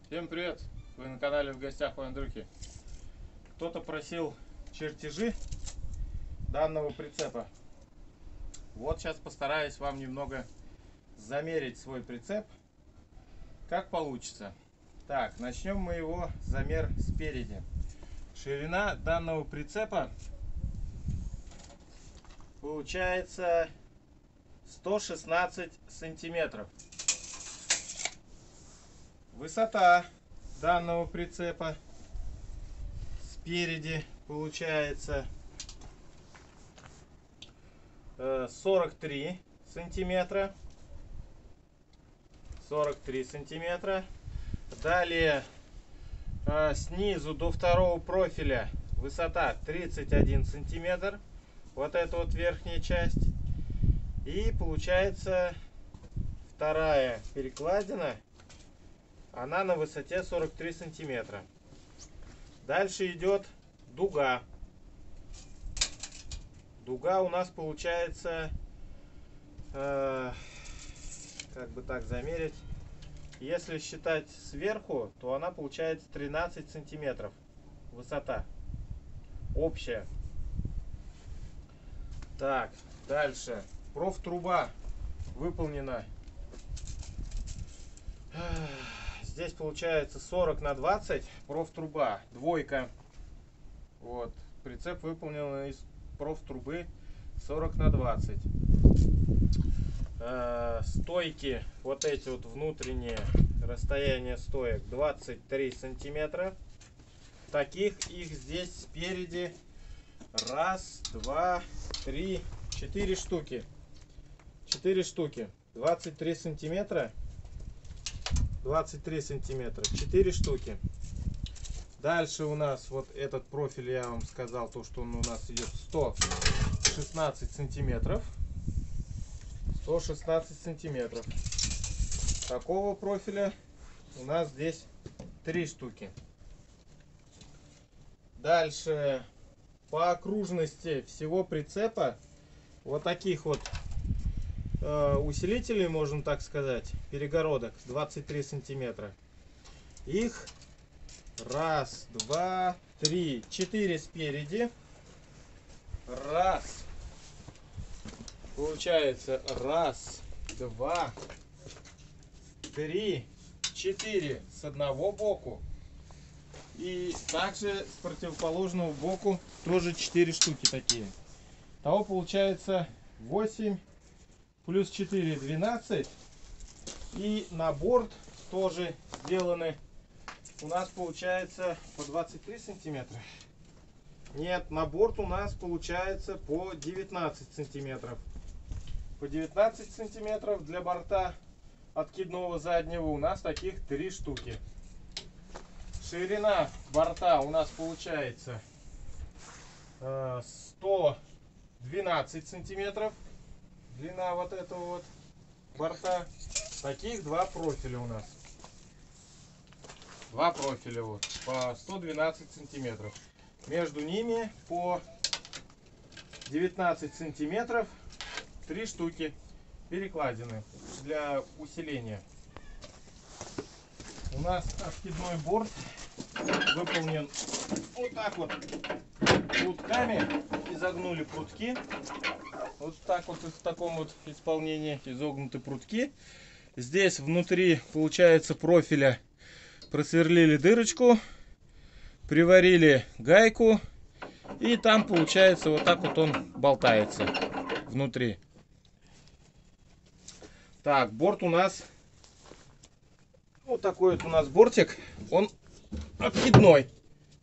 Всем привет! Вы на канале В гостях у Андрюхи. Кто-то просил чертежи данного прицепа. Вот сейчас постараюсь вам немного замерить свой прицеп. Как получится. Так, начнем мы его замер спереди. Ширина данного прицепа получается 116 сантиметров. Высота данного прицепа спереди получается 43 сантиметра. 43 сантиметра. Далее снизу до второго профиля высота 31 сантиметр. Вот это вот верхняя часть. И получается вторая перекладина. Она на высоте 43 сантиметра. Дальше идет дуга. Дуга у нас получается, как бы так замерить, если считать сверху, то она получается 13 сантиметров высота общая. Так, дальше профтруба выполнена. Здесь получается 40 на 20 профтруба, двойка. Вот, прицеп выполнен из профтрубы 40 на 20. Стойки, вот эти вот внутренние, расстояние стоек 23 сантиметра. Таких их здесь спереди раз, два, три, 4 штуки. 4 штуки, 23 сантиметра. 23 сантиметра, 4 штуки. Дальше у нас вот этот профиль, я вам сказал, то что он у нас идет 116 сантиметров. 116 сантиметров. Такого профиля у нас здесь 3 штуки. Дальше по окружности всего прицепа вот таких вот усилителей, можно так сказать, перегородок 23 сантиметра. Их раз, два, три, 4 спереди. Раз. Получается раз, два, три, 4 с одного боку. И также с противоположного боку тоже 4 штуки такие. Того получается 8 плюс 4, 12. И на борт тоже сделаны. У нас получается по 23 сантиметра. Нет, на борт у нас получается по 19 сантиметров. По 19 сантиметров для борта откидного заднего у нас таких 3 штуки. Ширина борта у нас получается 112 сантиметров. Длина вот этого вот борта. Таких 2 профиля у нас. 2 профиля вот по 112 сантиметров. Между ними по 19 сантиметров 3 штуки перекладины для усиления. У нас откидной борт выполнен вот так вот прутками. Изогнули прутки. Вот так вот в таком вот исполнении изогнуты прутки. Здесь внутри получается профиля просверлили дырочку, приварили гайку, и там получается вот так вот он болтается внутри. Так, борт у нас вот такой вот у нас бортик, он откидной.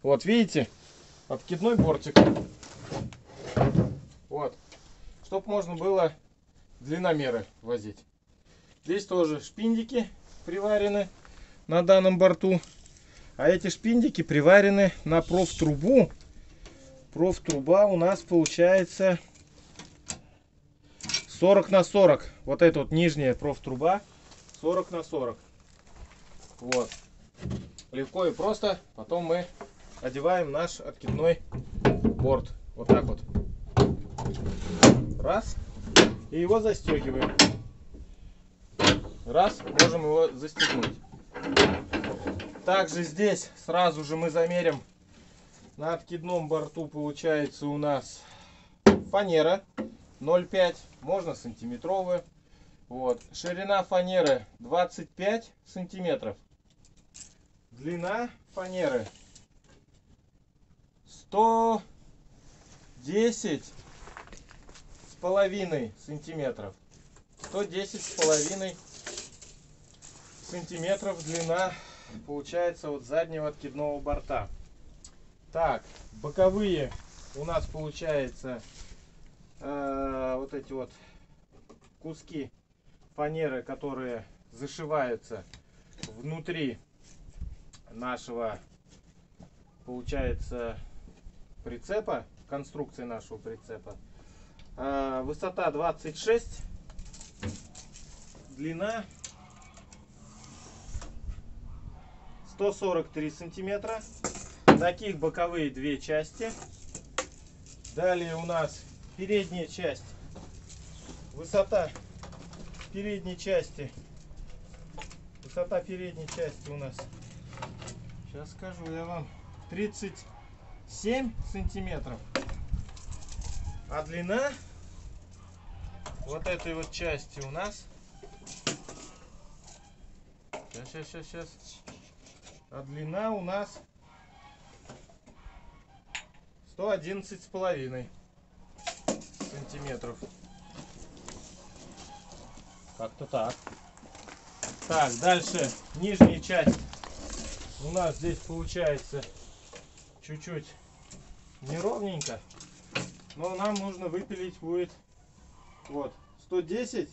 Вот видите, откидной бортик. Вот, чтобы можно было длинномеры возить. Здесь тоже шпиндики приварены на данном борту. А эти шпиндики приварены на профтрубу. Профтруба у нас получается 40 на 40. Вот эта вот нижняя профтруба 40 на 40. Вот. Легко и просто. Потом мы одеваем наш откидной борт. Вот так вот. Раз. И его застегиваем. Раз, можем его застегнуть. Также здесь сразу же мы замерим. На откидном борту получается у нас фанера 0,5, можно сантиметровая. Вот. Ширина фанеры 25 сантиметров. Длина фанеры 110,5 сантиметров. 110,5 сантиметров длина получается от заднего откидного борта. Так, боковые у нас получается вот эти вот куски фанеры, которые зашиваются внутри нашего, получается, прицепа, конструкции нашего прицепа. Высота 26, длина 143 сантиметра. Таких боковые две части. Далее у нас передняя часть. Высота передней части. Высота передней части у нас, сейчас скажу я вам, 37 сантиметров. А длина вот этой вот части у нас, сейчас. А длина у нас 111,5 сантиметров. Как-то так. Так, дальше нижняя часть у нас здесь получается чуть-чуть неровненько, но нам нужно выпилить будет вот 110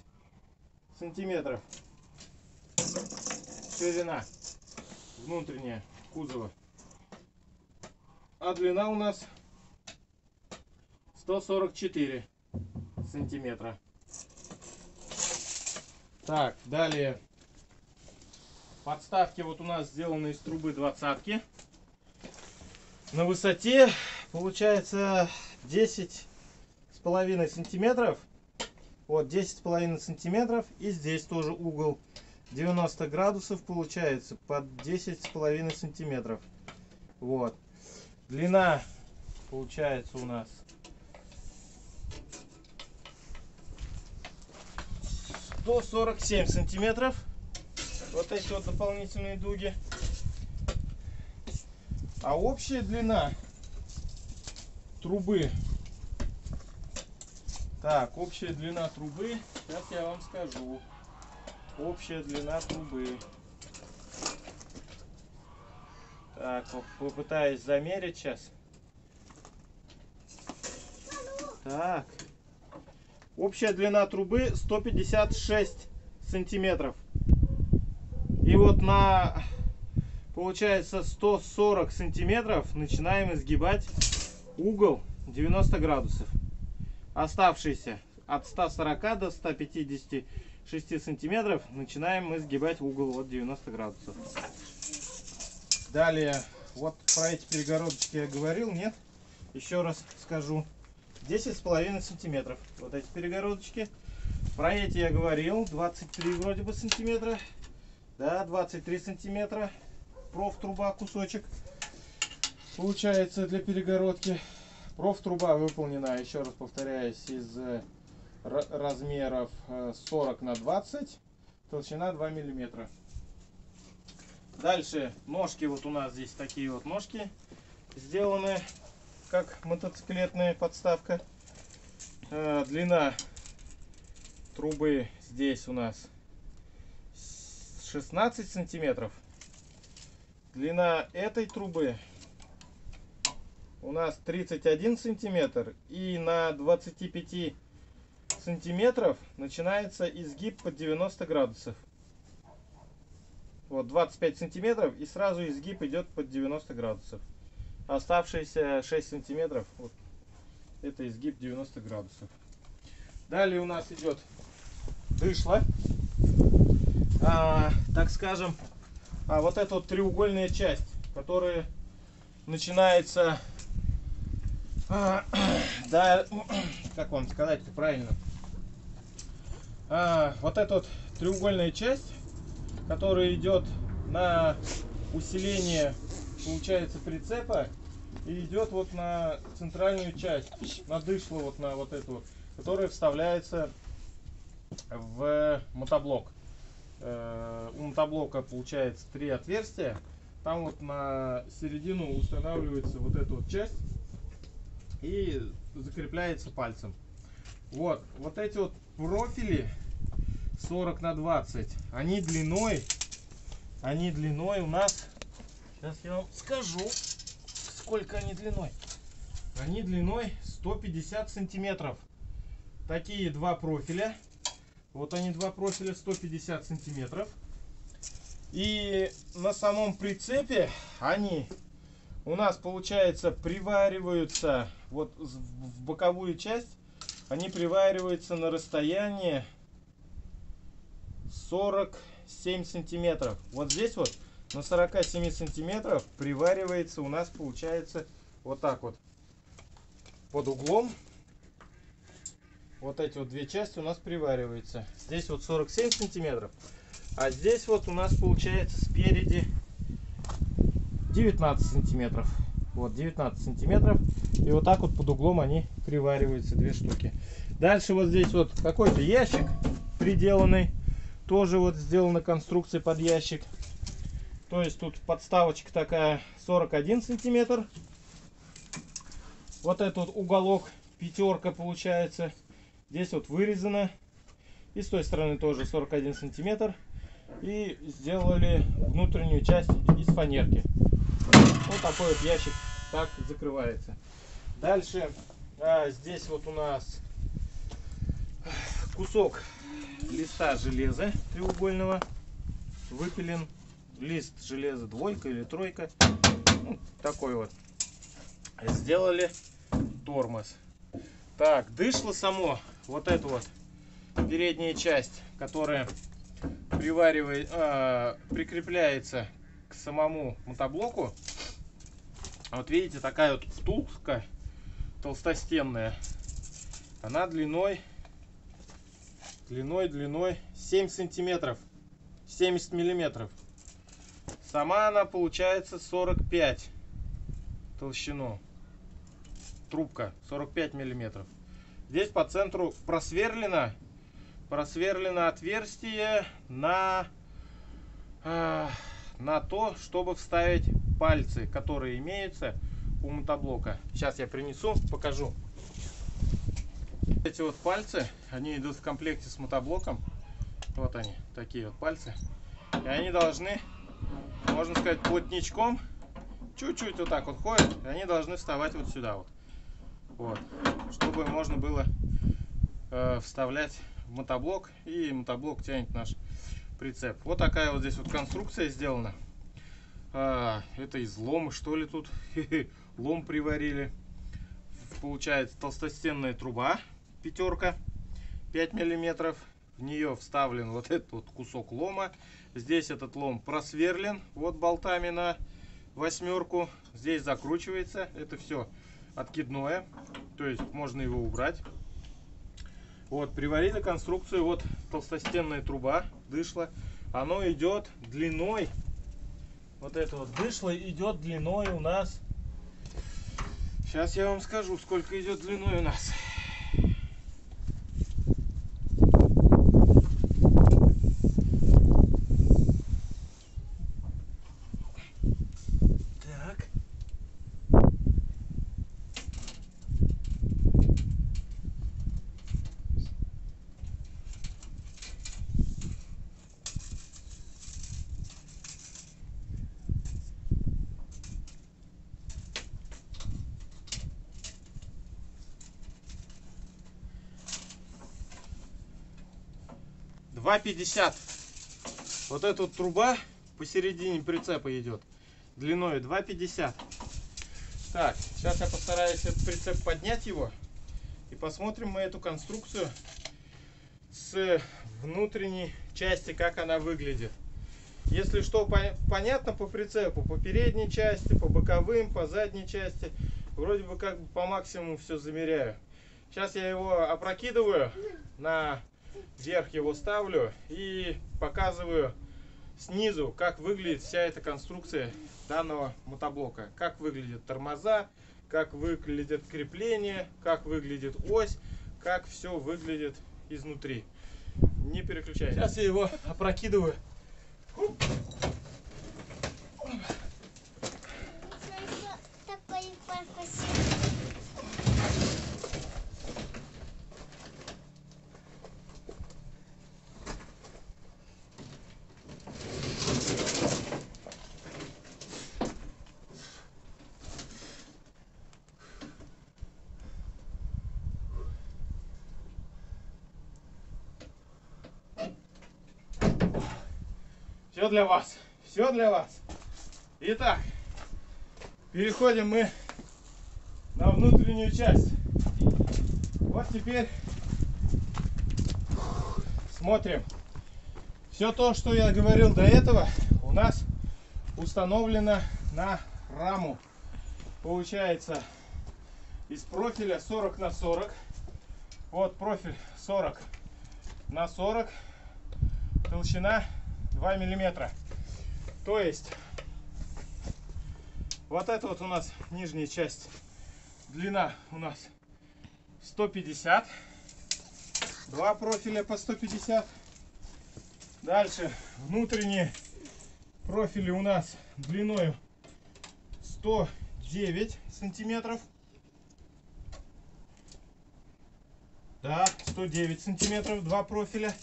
сантиметров ширина внутренняя кузова, а длина у нас 144 сантиметра. Так, далее подставки вот у нас сделаны из трубы 20-ки. На высоте получается 10,5 сантиметров. Вот 10,5 сантиметров. И здесь тоже угол 90 градусов получается под 10,5 сантиметров. Вот. Длина получается у нас 147 сантиметров. Вот эти вот дополнительные дуги. А общая длина трубы. Так, общая длина трубы. Сейчас я вам скажу. Общая длина трубы. Так, попытаюсь замерить сейчас. Так. Общая длина трубы 156 сантиметров. И вот на, получается, 140 сантиметров начинаем изгибать угол 90 градусов. Оставшиеся от 140 до 156 сантиметров начинаем мы изгибать угол от 90 градусов. Далее, вот про эти перегородочки я говорил, нет? Еще раз скажу. 10,5 сантиметров. Вот эти перегородочки. Про эти я говорил. 23 вроде бы сантиметра. Да, 23 сантиметра. Профтруба кусочек. Получается для перегородки. Профтруба выполнена, еще раз повторяюсь, из размеров 40 на 20. Толщина 2 миллиметра. Дальше ножки. Вот у нас здесь такие вот ножки сделаны, как мотоциклетная подставка. Длина трубы здесь у нас 16 сантиметров. Длина этой трубы у нас 31 сантиметр. И на 25 сантиметров начинается изгиб под 90 градусов. Вот 25 сантиметров и сразу изгиб идет под 90 градусов. Оставшиеся 6 сантиметров, вот, это изгиб 90 градусов. Далее у нас идет дышло. Так скажем, вот эта вот треугольная часть, которая начинается, да, как вам сказать-то правильно, вот эта вот треугольная часть, которая идет на усиление, получается, прицепа и идет вот на центральную часть, на дышло, вот на вот эту, которая вставляется в мотоблок. У мотоблока получается 3 отверстия. Там вот на середину устанавливается вот эта вот часть и закрепляется пальцем. Вот эти вот профили 40 на 20, они длиной у нас, сейчас я вам скажу, сколько они длиной. Они длиной 150 сантиметров. Такие два профиля. Вот они, два профиля 150 сантиметров. И на самом прицепе они у нас, получается, привариваются вот в боковую часть. Они привариваются на расстоянии 47 сантиметров. Вот здесь вот на 47 сантиметров приваривается у нас, получается, вот так вот под углом. Вот эти вот две части у нас привариваются. Здесь вот 47 сантиметров, а здесь вот у нас получается спереди 19 сантиметров. Вот 19 сантиметров. И вот так вот под углом они привариваются, две штуки. Дальше вот здесь вот какой-то ящик приделанный. Тоже вот сделана конструкция под ящик. То есть тут подставочка такая 41 сантиметр. Вот этот уголок пятерка получается. Здесь вот вырезано. И с той стороны тоже 41 сантиметр. И сделали внутреннюю часть из фанерки. Вот такой вот ящик так закрывается. Дальше здесь вот у нас кусок листа железа треугольного. Выпилен. Лист железа двойка или тройка. Ну, такой вот. Сделали тормоз. Так, дышло само. Вот эту вот передняя часть, которая прикрепляется к самому мотоблоку. Вот видите, такая вот втулка толстостенная. Она длиной 7 сантиметров, 70 миллиметров. Сама она получается 45 толщину. Трубка 45 миллиметров. Здесь по центру просверлено отверстие на то, чтобы вставить пальцы, которые имеются у мотоблока. Сейчас я принесу, покажу. Эти вот пальцы, они идут в комплекте с мотоблоком. Вот они, такие вот пальцы. И они должны, можно сказать, плотничком чуть-чуть вот так вот ходят. И они должны вставать вот сюда вот. Вот, чтобы можно было вставлять в мотоблок, и мотоблок тянет наш прицеп. Вот такая вот здесь вот конструкция сделана. Это из лома, что ли, тут лом приварили. Получается толстостенная труба пятерка 5 миллиметров. В нее вставлен вот этот вот кусок лома. Здесь этот лом просверлен вот болтами на 8. Здесь закручивается. Это все откидное, то есть можно его убрать. Вот, приварили конструкцию, вот толстостенная труба, дышло. Оно идет длиной, вот это вот дышло идет длиной у нас. Сейчас я вам скажу, сколько идет длиной у нас. Так. $2,50. Вот эта вот труба посередине прицепа идет длиной 2,50. Так, сейчас я постараюсь этот прицеп поднять его и посмотрим мы эту конструкцию с внутренней части, как она выглядит. Если что понятно по прицепу, по передней части, по боковым, по задней части, вроде бы как бы по максимуму все замеряю. Сейчас я его опрокидываю, на верх его ставлю и показываю снизу, как выглядит вся эта конструкция данного мотоблока. Как выглядят тормоза, как выглядит крепление, как выглядит ось, как все выглядит изнутри. Не переключай. Сейчас я его опрокидываю. Все для вас. Все для вас. Итак, переходим мы на внутреннюю часть. Вот теперь смотрим. Все то, что я говорил до этого, у нас установлено на раму. Получается из профиля 40 на 40. Вот профиль 40 на 40. Толщина 2 миллиметра. То есть вот это вот у нас нижняя часть, длина у нас 150, два профиля по 150. Дальше внутренние профили у нас длиной 109 сантиметров. Да, 109 сантиметров, два профиля.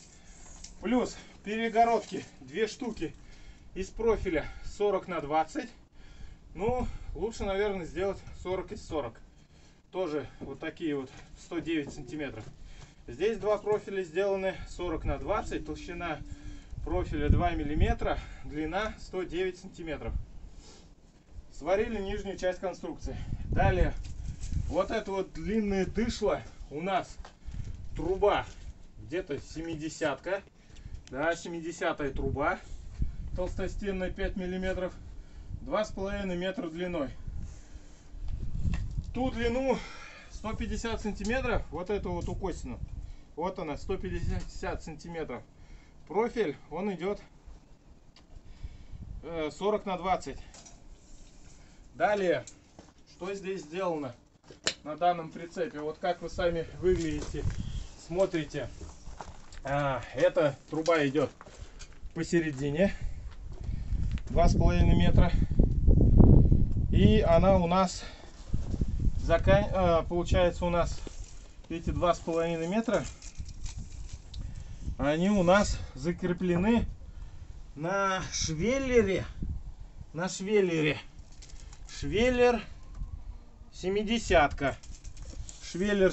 Плюс перегородки, две штуки из профиля 40 на 20. Ну, лучше, наверное, сделать 40 из 40. Тоже вот такие вот 109 сантиметров. Здесь два профиля сделаны 40 на 20. Толщина профиля 2 миллиметра, длина 109 сантиметров. Сварили нижнюю часть конструкции. Далее, вот это вот длинное дышло у нас труба где-то 70-ка. Да, 70-я труба, толстостенная 5 миллиметров, 2,5 метра длиной. Ту длину 150 сантиметров, вот эту вот укосину, вот она, 150 сантиметров. Профиль, он идет 40 на 20. Далее, что здесь сделано на данном прицепе? Вот как вы сами выглядите, смотрите. Эта труба идет посередине 2,5 метра, и она у нас получается, у нас эти 2,5 метра, они у нас закреплены на швеллере, швеллер 70-ка, швеллер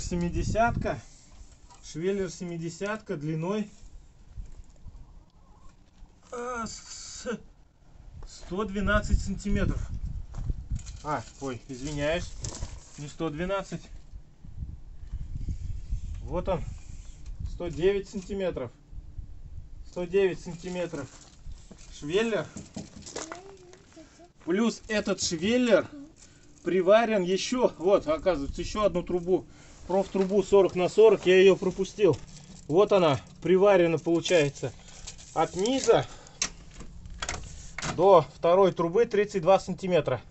70-ка длиной 112 сантиметров. Ой, извиняюсь, не 112. Вот он, 109 сантиметров. 109 сантиметров швеллер. Плюс этот швеллер приварен еще, вот, оказывается, еще одну трубу. Профтрубу 40 на 40, я ее пропустил. Вот она приварена, получается, от низа до второй трубы 32 сантиметра.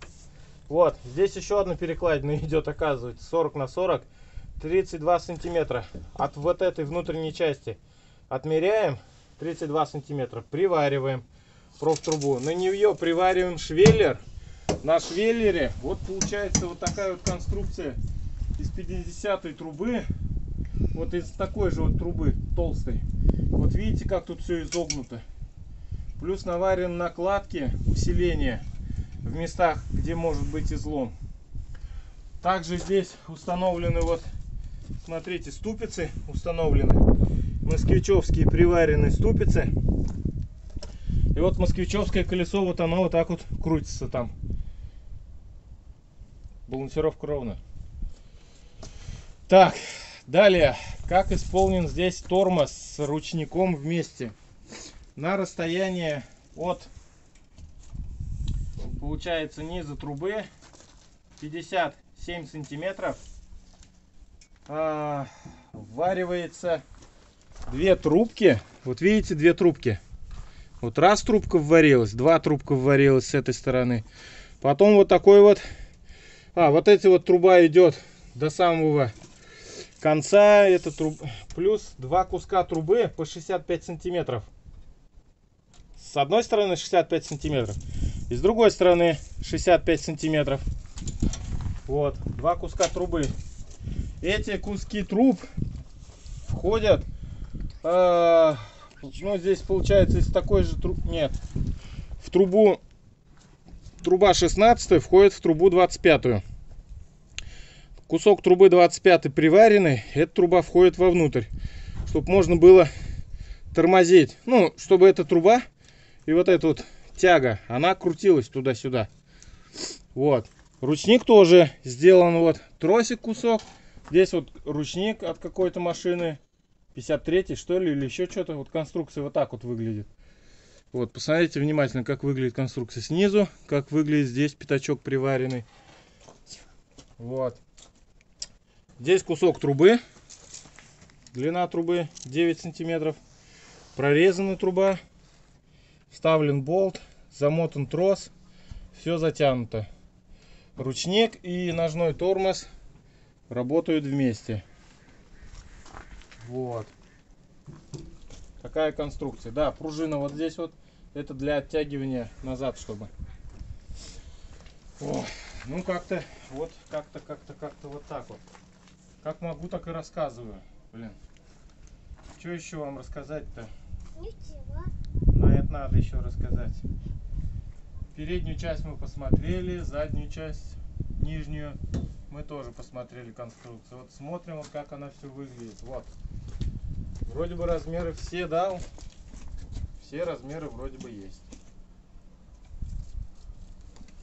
Вот, здесь еще одна перекладина идет, оказывается, 40 на 40, 32 сантиметра. От вот этой внутренней части отмеряем 32 сантиметра, привариваем профтрубу. На нее привариваем швеллер. На швеллере вот получается вот такая вот конструкция из 50-й трубы, вот из такой же вот трубы толстой. Вот видите, как тут все изогнуто. Плюс наварены накладки усиления в местах, где может быть излом. Также здесь установлены, вот смотрите, ступицы установлены, москвичевские приваренные ступицы. И вот москвичевское колесо, вот оно вот так вот крутится там. Балансировка ровно. Так, далее, как исполнен здесь тормоз с ручником вместе. На расстояние от, получается, низа трубы 57 сантиметров вваривается две трубки. Вот видите, две трубки. Вот раз трубка вварилась, два трубка вварилась с этой стороны. Потом вот такой вот. Вот эти вот труба идет до самого конца. Это плюс два куска трубы по 65 сантиметров. С одной стороны 65 сантиметров. И с другой стороны 65 сантиметров. Вот, два куска трубы. Эти куски труб входят, ну здесь получается из такой же трубы, нет, в трубу, труба 16 входит в трубу 25. Кусок трубы 25 приваренный, эта труба входит вовнутрь, чтобы можно было тормозить. Ну, чтобы эта труба и вот эта вот тяга, она крутилась туда-сюда. Вот. Ручник тоже сделан, вот тросик кусок. Здесь вот ручник от какой-то машины. 53-й что ли, или еще что-то. Вот конструкция вот так вот выглядит. Вот, посмотрите внимательно, как выглядит конструкция снизу. Как выглядит здесь пятачок приваренный. Вот. Здесь кусок трубы. Длина трубы 9 сантиметров. Прорезана труба. Вставлен болт. Замотан трос. Все затянуто. Ручник и ножной тормоз работают вместе. Вот. Такая конструкция. Да, пружина вот здесь вот. Это для оттягивания назад, чтобы. О, ну как-то вот, как-то вот так вот. Как могу, так и рассказываю. Блин. Что еще вам рассказать-то? Ничего. На это надо еще рассказать. Переднюю часть мы посмотрели, заднюю часть, нижнюю, мы тоже посмотрели конструкцию. Вот смотрим, вот как она все выглядит. Вот. Вроде бы размеры все дал. Все размеры вроде бы есть.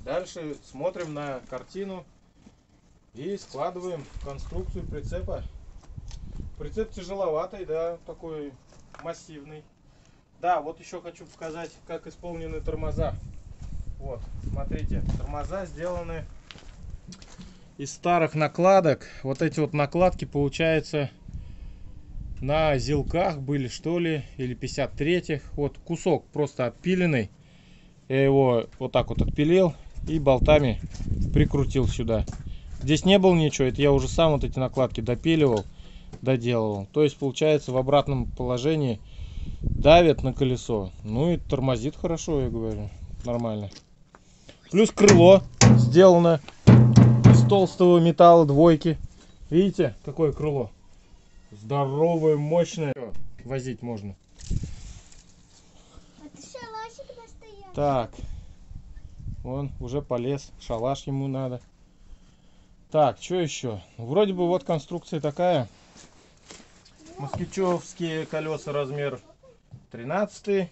Дальше смотрим на картину и складываем конструкцию прицепа. Прицеп тяжеловатый, да, такой массивный. Да, вот еще хочу показать, как исполнены тормоза. Вот, смотрите, тормоза сделаны из старых накладок. Вот эти вот накладки, получается, на зилках были, что ли, или 53-х. Вот кусок просто отпиленный. Я его вот так вот отпилил и болтами прикрутил сюда. Здесь не было ничего, это я уже сам вот эти накладки допиливал, доделывал. То есть, получается, в обратном положении давит на колесо. Ну и тормозит хорошо, я говорю, нормально. Плюс крыло сделано из толстого металла двойки. Видите, какое крыло? Здоровое, мощное. Возить можно. Так. Он уже полез. Шалаш ему надо. Так, что еще? Вроде бы вот конструкция такая. Москвичевские колеса размер 13.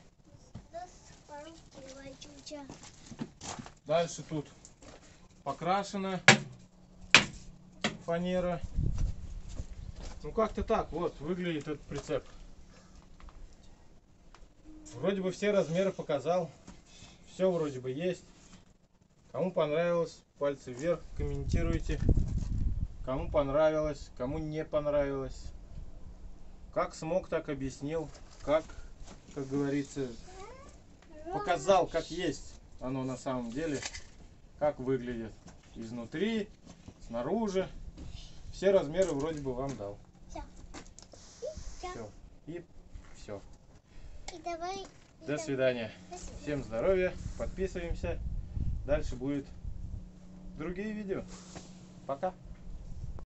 Дальше тут покрашена фанера. Ну как-то так вот выглядит этот прицеп. Вроде бы все размеры показал. Все вроде бы есть. Кому понравилось, пальцы вверх, комментируйте. Кому понравилось, кому не понравилось. Как смог, так объяснил. Как говорится, показал, как есть оно на самом деле, как выглядит изнутри, снаружи. Все размеры вроде бы вам дал. Все. И все. До свидания. Всем здоровья. Подписываемся. Дальше будет другие видео. Пока.